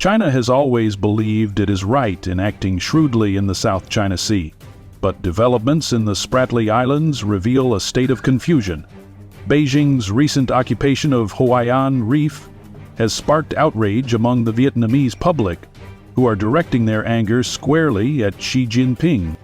China has always believed it is right in acting shrewdly in the South China Sea, but developments in the Spratly Islands reveal a state of confusion. Beijing's recent occupation of Hainan Reef has sparked outrage among the Vietnamese public, who are directing their anger squarely at Xi Jinping.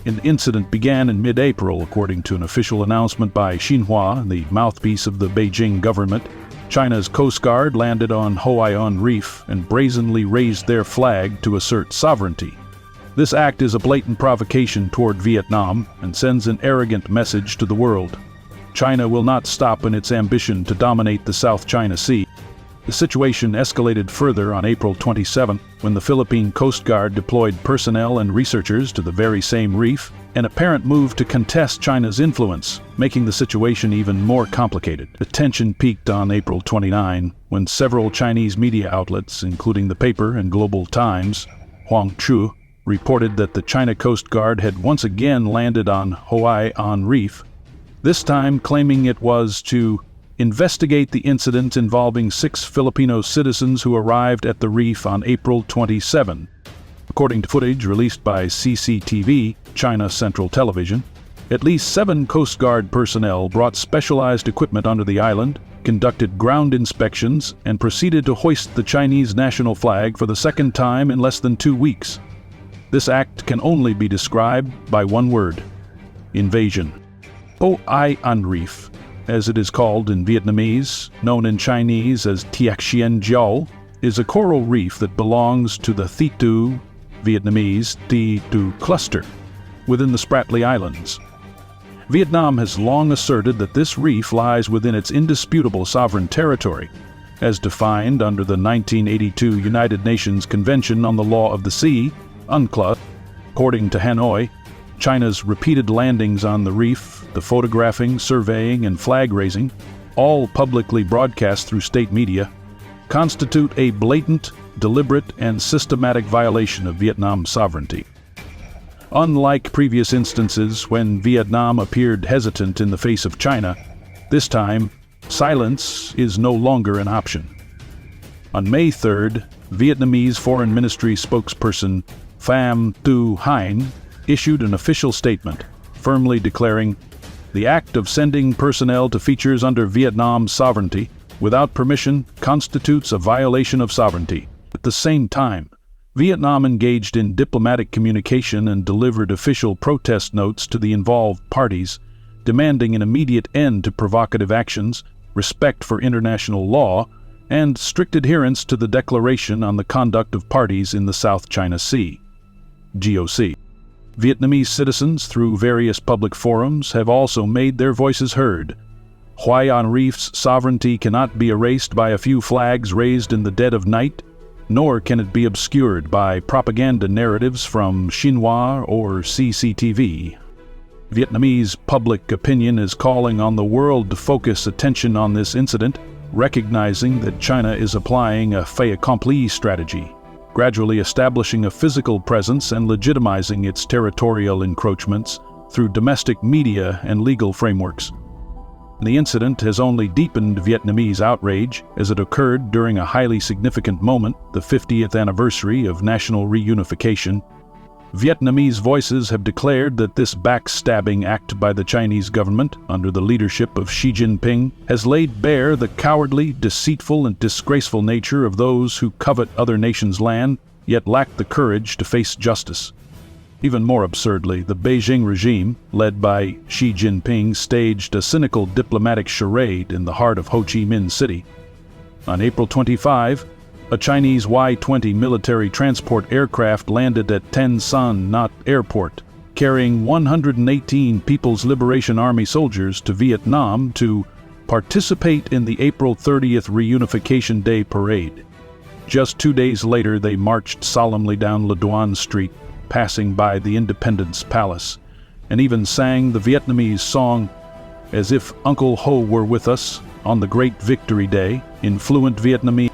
An incident began in mid-April, according to an official announcement by Xinhua, the mouthpiece of the Beijing government. China's Coast Guard landed on Hainan Reef and brazenly raised their flag to assert sovereignty. This act is a blatant provocation toward Vietnam and sends an arrogant message to the world. China will not stop in its ambition to dominate the South China Sea. The situation escalated further on April 27, when the Philippine Coast Guard deployed personnel and researchers to the very same reef, an apparent move to contest China's influence, making the situation even more complicated. The tension peaked on April 29, when several Chinese media outlets, including the paper and Global Times, Huangchu, reported that the China Coast Guard had once again landed on Hainan Reef, this time claiming it was to investigate the incident involving 6 Filipino citizens who arrived at the reef on April 27. According to footage released by CCTV, China Central Television, at least 7 Coast Guard personnel brought specialized equipment onto the island, conducted ground inspections, and proceeded to hoist the Chinese national flag for the second time in less than 2 weeks. This act can only be described by one word: invasion. Hainan Reef, as it is called in Vietnamese, known in Chinese as Tiac Xien Jiao, is a coral reef that belongs to the Thi Tu, Vietnamese Thi Tu cluster, within the Spratly Islands. Vietnam has long asserted that this reef lies within its indisputable sovereign territory, as defined under the 1982 United Nations Convention on the Law of the Sea, UNCLOS. According to Hanoi, China's repeated landings on the reef, the photographing, surveying, and flag-raising, all publicly broadcast through state media, constitute a blatant, deliberate, and systematic violation of Vietnam's sovereignty. Unlike previous instances when Vietnam appeared hesitant in the face of China, this time, silence is no longer an option. On May 3rd, Vietnamese Foreign Ministry spokesperson Pham Tu Hein issued an official statement, firmly declaring, "The act of sending personnel to features under Vietnam's sovereignty without permission constitutes a violation of sovereignty." At the same time, Vietnam engaged in diplomatic communication and delivered official protest notes to the involved parties, demanding an immediate end to provocative actions, respect for international law, and strict adherence to the Declaration on the Conduct of Parties in the South China Sea, GOC. Vietnamese citizens, through various public forums, have also made their voices heard. Hainan Reef's sovereignty cannot be erased by a few flags raised in the dead of night, nor can it be obscured by propaganda narratives from Xinhua or CCTV. Vietnamese public opinion is calling on the world to focus attention on this incident, recognizing that China is applying a fait accompli strategy, gradually establishing a physical presence and legitimizing its territorial encroachments through domestic media and legal frameworks. The incident has only deepened Vietnamese outrage as it occurred during a highly significant moment, the 50th anniversary of national reunification. Vietnamese voices have declared that this backstabbing act by the Chinese government, under the leadership of Xi Jinping, has laid bare the cowardly, deceitful, and disgraceful nature of those who covet other nations' land, yet lack the courage to face justice. Even more absurdly, the Beijing regime, led by Xi Jinping, staged a cynical diplomatic charade in the heart of Ho Chi Minh City. On April 25, a Chinese Y-20 military transport aircraft landed at Ten Son Nhat Airport, carrying 118 People's Liberation Army soldiers to Vietnam to participate in the April 30th Reunification Day parade. Just 2 days later, they marched solemnly down Le Duan Street, passing by the Independence Palace, and even sang the Vietnamese song "As If Uncle Ho Were With Us" on the Great Victory Day in fluent Vietnamese.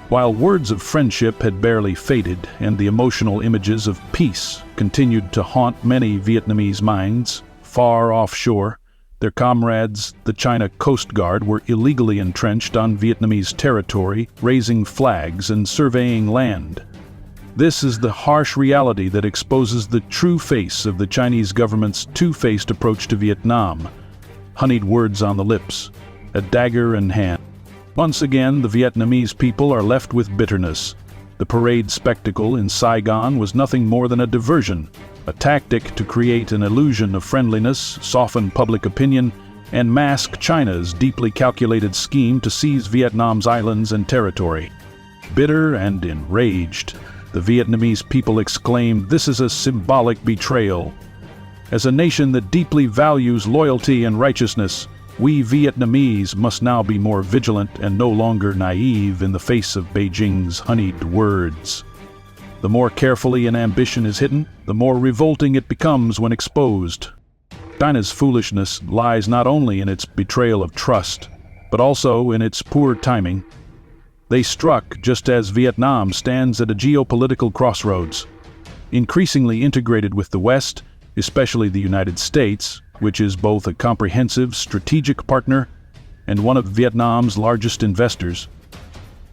While words of friendship had barely faded and the emotional images of peace continued to haunt many Vietnamese minds far offshore, Their comrades, the China Coast Guard, were illegally entrenched on Vietnamese territory, raising flags and surveying land. This is the harsh reality that exposes the true face of the Chinese government's two-faced approach to Vietnam. Honeyed words on the lips, a dagger in hand. Once again, the Vietnamese people are left with bitterness. The parade spectacle in Saigon was nothing more than a diversion, a tactic to create an illusion of friendliness, soften public opinion, and mask China's deeply calculated scheme to seize Vietnam's islands and territory. Bitter and enraged, the Vietnamese people exclaimed, "This is a symbolic betrayal." As a nation that deeply values loyalty and righteousness, we Vietnamese must now be more vigilant and no longer naive in the face of Beijing's honeyed words. The more carefully an ambition is hidden, the more revolting it becomes when exposed. China's foolishness lies not only in its betrayal of trust, but also in its poor timing. They struck just as Vietnam stands at a geopolitical crossroads. Increasingly integrated with the West, especially the United States, which is both a comprehensive strategic partner and one of Vietnam's largest investors.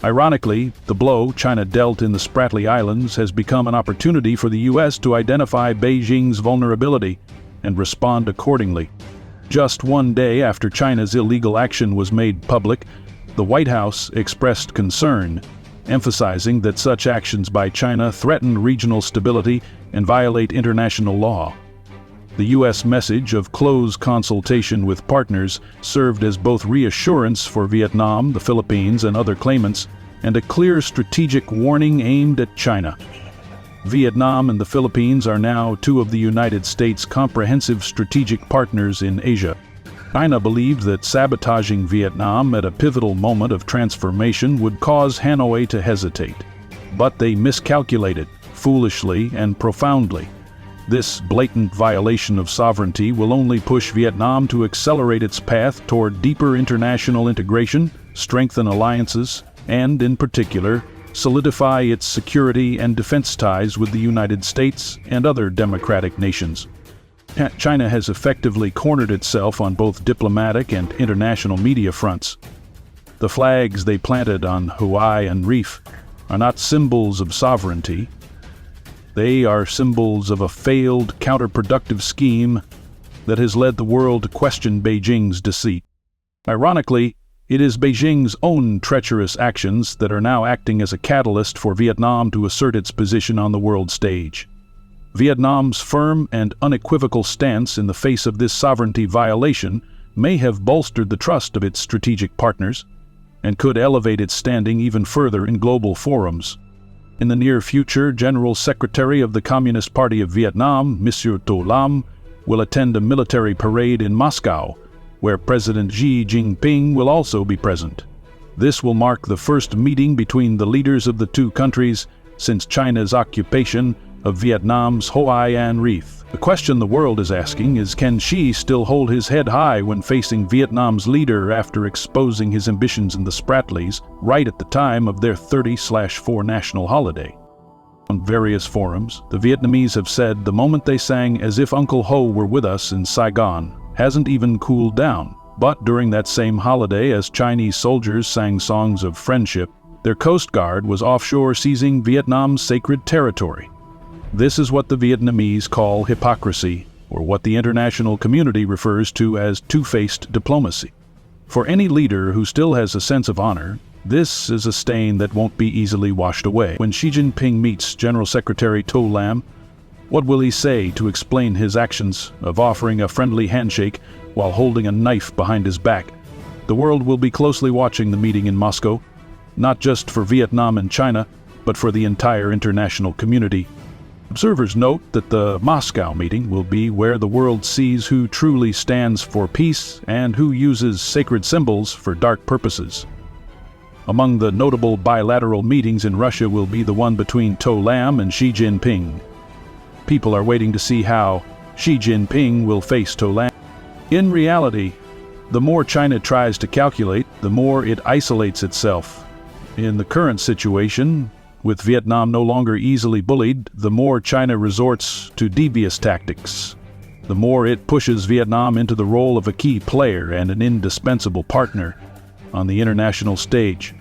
Ironically, the blow China dealt in the Spratly Islands has become an opportunity for the U.S. to identify Beijing's vulnerability and respond accordingly. Just one day after China's illegal action was made public, the White House expressed concern, emphasizing that such actions by China threaten regional stability and violate international law. The U.S. message of close consultation with partners served as both reassurance for Vietnam, the Philippines, and other claimants, and a clear strategic warning aimed at China. Vietnam and the Philippines are now two of the United States' comprehensive strategic partners in Asia. China believed that sabotaging Vietnam at a pivotal moment of transformation would cause Hanoi to hesitate. But they miscalculated, foolishly and profoundly. This blatant violation of sovereignty will only push Vietnam to accelerate its path toward deeper international integration, strengthen alliances, and, in particular, solidify its security and defense ties with the United States and other democratic nations. China has effectively cornered itself on both diplomatic and international media fronts. The flags they planted on Hawaiian Reef are not symbols of sovereignty. They are symbols of a failed, counterproductive scheme that has led the world to question Beijing's deceit. Ironically, it is Beijing's own treacherous actions that are now acting as a catalyst for Vietnam to assert its position on the world stage. Vietnam's firm and unequivocal stance in the face of this sovereignty violation may have bolstered the trust of its strategic partners and could elevate its standing even further in global forums. In the near future, General Secretary of the Communist Party of Vietnam, Monsieur To Lam, will attend a military parade in Moscow, where President Xi Jinping will also be present. This will mark the first meeting between the leaders of the two countries since China's occupation of Vietnam's Hawaiian Reef. The question the world is asking is, can Xi still hold his head high when facing Vietnam's leader after exposing his ambitions in the Spratlys right at the time of their 30/4 national holiday? On various forums, the Vietnamese have said the moment they sang "As If Uncle Ho Were With Us" in Saigon hasn't even cooled down. But during that same holiday, as Chinese soldiers sang songs of friendship, their Coast Guard was offshore seizing Vietnam's sacred territory. This is what the Vietnamese call hypocrisy, or what the international community refers to as two-faced diplomacy. For any leader who still has a sense of honor, this is a stain that won't be easily washed away. When Xi Jinping meets General Secretary To Lam, what will he say to explain his actions of offering a friendly handshake while holding a knife behind his back? The world will be closely watching the meeting in Moscow, not just for Vietnam and China, but for the entire international community. Observers note that the Moscow meeting will be where the world sees who truly stands for peace and who uses sacred symbols for dark purposes. Among the notable bilateral meetings in Russia will be the one between To Lam and Xi Jinping. People are waiting to see how Xi Jinping will face To Lam. In reality, the more China tries to calculate, the more it isolates itself. In the current situation, with Vietnam no longer easily bullied, the more China resorts to devious tactics. the more it pushes Vietnam into the role of a key player and an indispensable partner on the international stage.